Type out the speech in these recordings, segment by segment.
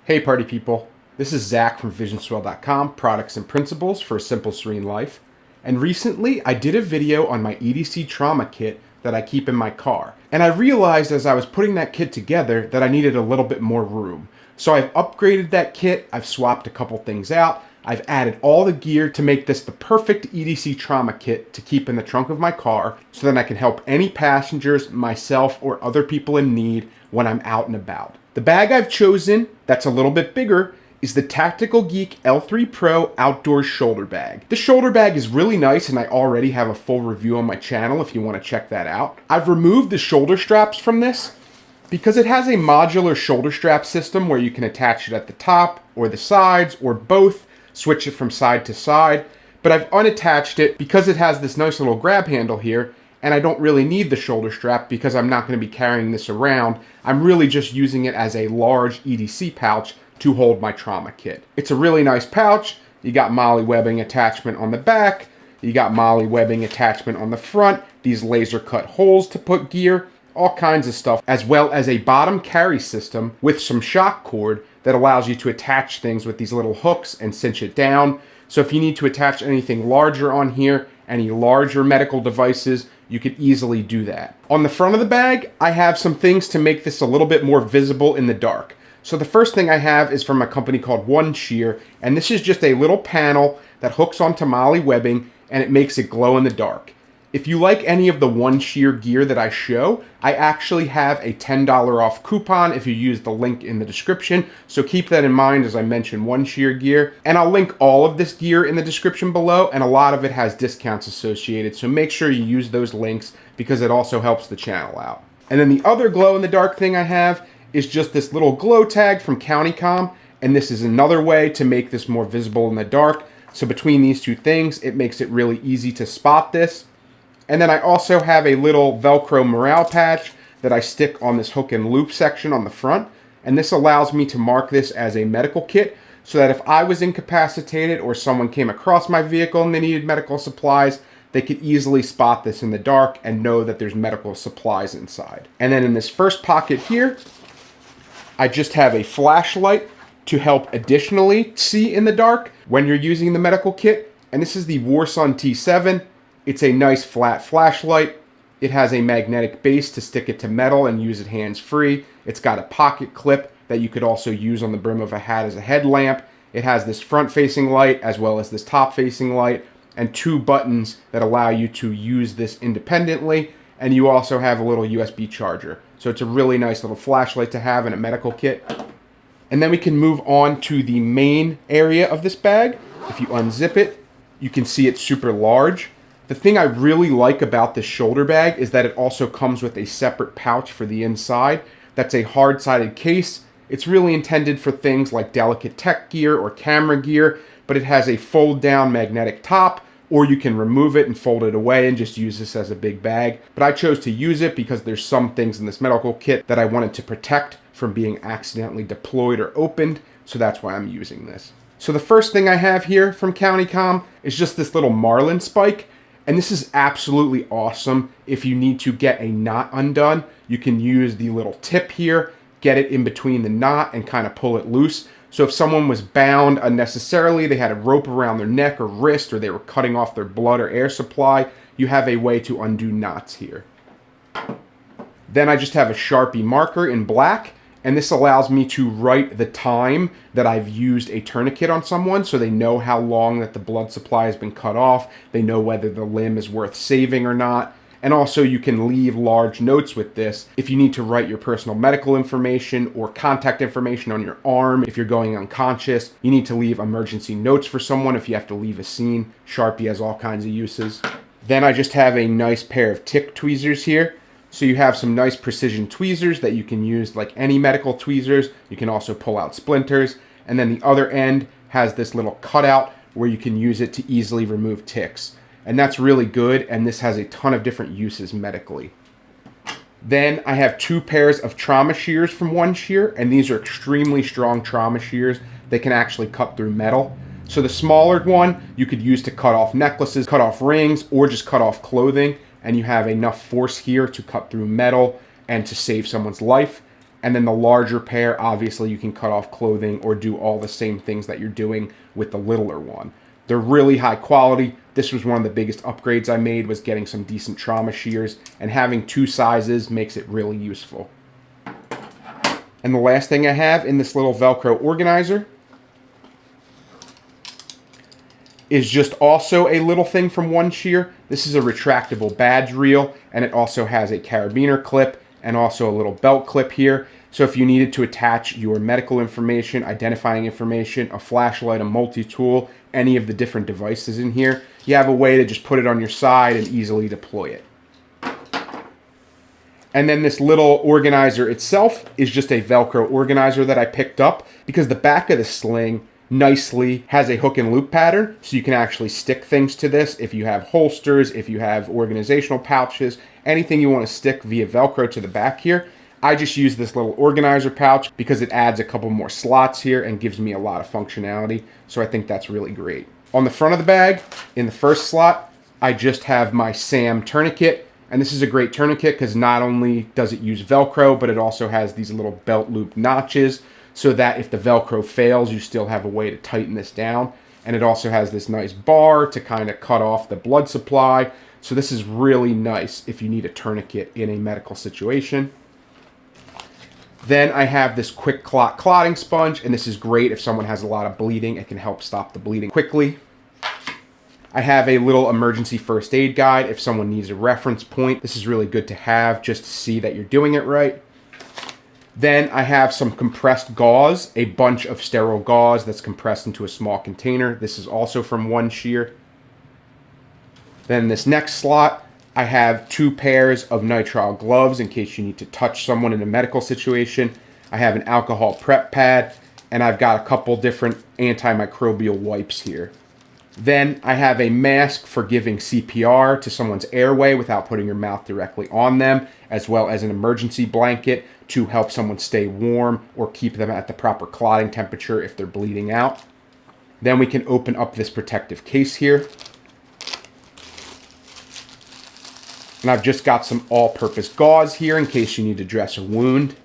Hey party people, this is Zach from visionswell.com, products and principles for a simple serene life. And recently I did a video on my EDC trauma kit that I keep in my car. And I realized as I was putting that kit together that I needed a little bit more room. So I've upgraded that kit, I've swapped a couple things out, I've added all the gear to make this the perfect EDC trauma kit to keep in the trunk of my car so that I can help any passengers, myself, or other people in need when I'm out and about. The bag I've chosen, that's a little bit bigger, is the Tactical Geek L3 Pro Outdoor Shoulder Bag. The shoulder bag is really nice and I already have a full review on my channel if you want to check that out. I've removed the shoulder straps from this because it has a modular shoulder strap system where you can attach it at the top or the sides or both, switch it from side to side, but I've unattached it because it has this nice little grab handle here and I don't really need the shoulder strap because I'm not going to be carrying this around. I'm really just using it as a large EDC pouch to hold my trauma kit. It's a really nice pouch. You got MOLLE webbing attachment on the back. You got MOLLE webbing attachment on the front. These laser cut holes to put gear. All kinds of stuff. As well as a bottom carry system with some shock cord that allows you to attach things with these little hooks and cinch it down. So if you need to attach anything larger on here, any larger medical devices, you could easily do that. On the front of the bag, I have some things to make this a little bit more visible in the dark. So the first thing I have is from a company called One Shear, and this is just a little panel that hooks onto MOLLE webbing and it makes it glow in the dark. If you like any of the One Shear gear that I show, I actually have a $10 off coupon if you use the link in the description. So keep that in mind as I mention One Shear gear. And I'll link all of this gear in the description below, and a lot of it has discounts associated. So make sure you use those links because it also helps the channel out. And then the other glow in the dark thing I have is just this little glow tag from CountyCom. And this is another way to make this more visible in the dark. So between these two things, it makes it really easy to spot this. And then I also have a little Velcro morale patch that I stick on this hook and loop section on the front. And this allows me to mark this as a medical kit so that if I was incapacitated or someone came across my vehicle and they needed medical supplies, they could easily spot this in the dark and know that there's medical supplies inside. And then in this first pocket here, I just have a flashlight to help additionally see in the dark when you're using the medical kit. And this is the Warsun T7. It's a nice flat flashlight. It has a magnetic base to stick it to metal and use it hands-free. It's got a pocket clip that you could also use on the brim of a hat as a headlamp. It has this front-facing light as well as this top-facing light and two buttons that allow you to use this independently. And you also have a little USB charger. So it's a really nice little flashlight to have in a medical kit. And then we can move on to the main area of this bag. If you unzip it, you can see it's super large. The thing I really like about this shoulder bag is that it also comes with a separate pouch for the inside. That's a hard-sided case. It's really intended for things like delicate tech gear or camera gear, but it has a fold-down magnetic top, or you can remove it and fold it away and just use this as a big bag. But I chose to use it because there's some things in this medical kit that I wanted to protect from being accidentally deployed or opened, so that's why I'm using this. So the first thing I have here from CountyCom is just this little marlin spike. And this is absolutely awesome. If you need to get a knot undone, you can use the little tip here, get it in between the knot and kind of pull it loose. So if someone was bound unnecessarily, they had a rope around their neck or wrist, or they were cutting off their blood or air supply, you have a way to undo knots here. Then I just have a Sharpie marker in black, and this allows me to write the time that I've used a tourniquet on someone so they know how long that the blood supply has been cut off. They know whether the limb is worth saving or not. And also you can leave large notes with this if you need to write your personal medical information or contact information on your arm. If you're going unconscious, you need to leave emergency notes for someone if you have to leave a scene. Sharpie has all kinds of uses. Then I just have a nice pair of tick tweezers here. So you have some nice precision tweezers that you can use like any medical tweezers. You can also pull out splinters. And then the other end has this little cutout where you can use it to easily remove ticks. And that's really good, and this has a ton of different uses medically. Then I have two pairs of trauma shears from One Shear, and these are extremely strong trauma shears. They can actually cut through metal. So the smaller one you could use to cut off necklaces, cut off rings, or just cut off clothing. And you have enough force here to cut through metal and to save someone's life. And then the larger pair, obviously you can cut off clothing or do all the same things that you're doing with the littler one. They're really high quality. This was one of the biggest upgrades I made, was getting some decent trauma shears, and having 2 sizes makes it really useful. And the last thing I have in this little Velcro organizer is just also a little thing from One Shear. This is a retractable badge reel, and it also has a carabiner clip and also a little belt clip here. So if you needed to attach your medical information, identifying information, a flashlight, a multi-tool, any of the different devices in here, you have a way to just put it on your side and easily deploy it. And then this little organizer itself is just a Velcro organizer that I picked up because the back of the sling nicely has a hook and loop pattern, so you can actually stick things to this if you have holsters, if you have organizational pouches, anything you want to stick via Velcro to the back here. I just use this little organizer pouch because it adds a couple more slots here and gives me a lot of functionality, so I think that's really great. On the front of the bag, in the first slot, I just have my SAM tourniquet, and this is a great tourniquet because not only does it use Velcro, but it also has these little belt loop notches, so that if the Velcro fails, you still have a way to tighten this down. And it also has this nice bar to kind of cut off the blood supply. So this is really nice if you need a tourniquet in a medical situation. Then I have this quick clot clotting sponge, and this is great if someone has a lot of bleeding. It can help stop the bleeding quickly. I have a little emergency first aid guide if someone needs a reference point. This is really good to have just to see that you're doing it right. Then I have some compressed gauze, a bunch of sterile gauze that's compressed into a small container. This is also from One Shear. Then this next slot, I have 2 pairs of nitrile gloves in case you need to touch someone in a medical situation. I have an alcohol prep pad, and I've got a couple different antimicrobial wipes here. Then I have a mask for giving CPR to someone's airway without putting your mouth directly on them, as well as an emergency blanket to help someone stay warm or keep them at the proper clotting temperature if they're bleeding out. Then we can open up this protective case here. And I've just got some all-purpose gauze here in case you need to dress a wound.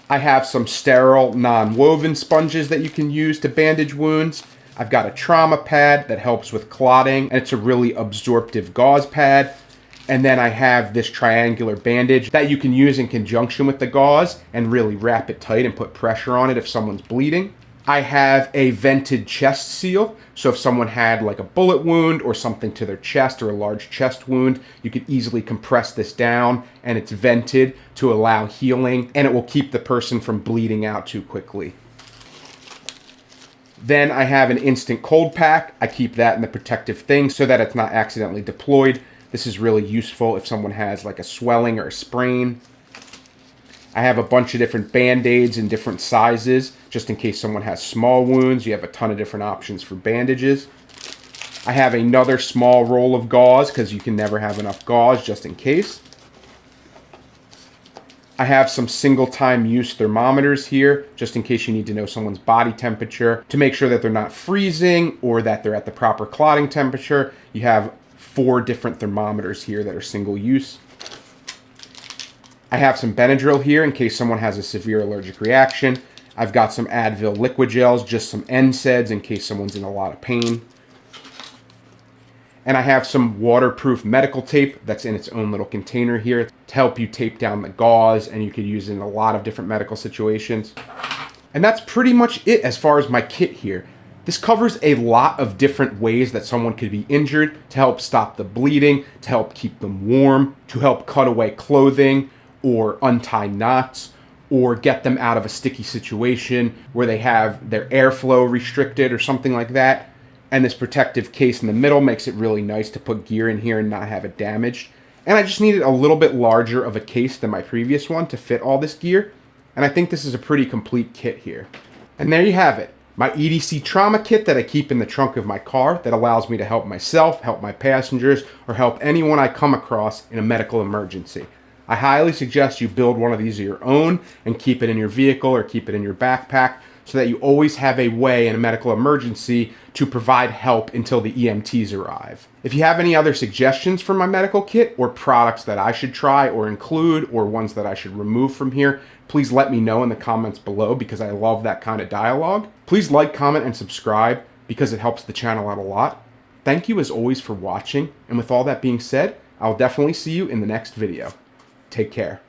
I have some sterile non-woven sponges that you can use to bandage wounds. I've got a trauma pad that helps with clotting, and it's a really absorptive gauze pad. And then I have this triangular bandage that you can use in conjunction with the gauze and really wrap it tight and put pressure on it if someone's bleeding. I have a vented chest seal, so if someone had like a bullet wound or something to their chest or a large chest wound, you could easily compress this down, and it's vented to allow healing, and it will keep the person from bleeding out too quickly. Then I have an instant cold pack. I keep that in the protective thing so that it's not accidentally deployed. This is really useful if someone has like a swelling or a sprain. I have a bunch of different band-aids in different sizes, just in case someone has small wounds. You have a ton of different options for bandages. I have another small roll of gauze because you can never have enough gauze, just in case. I have some single-time use thermometers here, just in case you need to know someone's body temperature to make sure that they're not freezing or that they're at the proper clotting temperature. You have 4 different thermometers here that are single use. I have some Benadryl here in case someone has a severe allergic reaction. I've got some Advil liquid gels, just some NSAIDs in case someone's in a lot of pain. And I have some waterproof medical tape that's in its own little container here to help you tape down the gauze, and you could use it in a lot of different medical situations. And that's pretty much it as far as my kit here. This covers a lot of different ways that someone could be injured to help stop the bleeding, to help keep them warm, to help cut away clothing or untie knots, or get them out of a sticky situation where they have their airflow restricted or something like that. And this protective case in the middle makes it really nice to put gear in here and not have it damaged. And I just needed a little bit larger of a case than my previous one to fit all this gear. And I think this is a pretty complete kit here. And there you have it. My EDC trauma kit that I keep in the trunk of my car that allows me to help myself, help my passengers, or help anyone I come across in a medical emergency. I highly suggest you build one of these of your own and keep it in your vehicle or keep it in your backpack so that you always have a way in a medical emergency to provide help until the EMTs arrive. If you have any other suggestions for my medical kit or products that I should try or include or ones that I should remove from here, please let me know in the comments below because I love that kind of dialogue. Please like, comment, and subscribe because it helps the channel out a lot. Thank you as always for watching, and with all that being said, I'll definitely see you in the next video. Take care.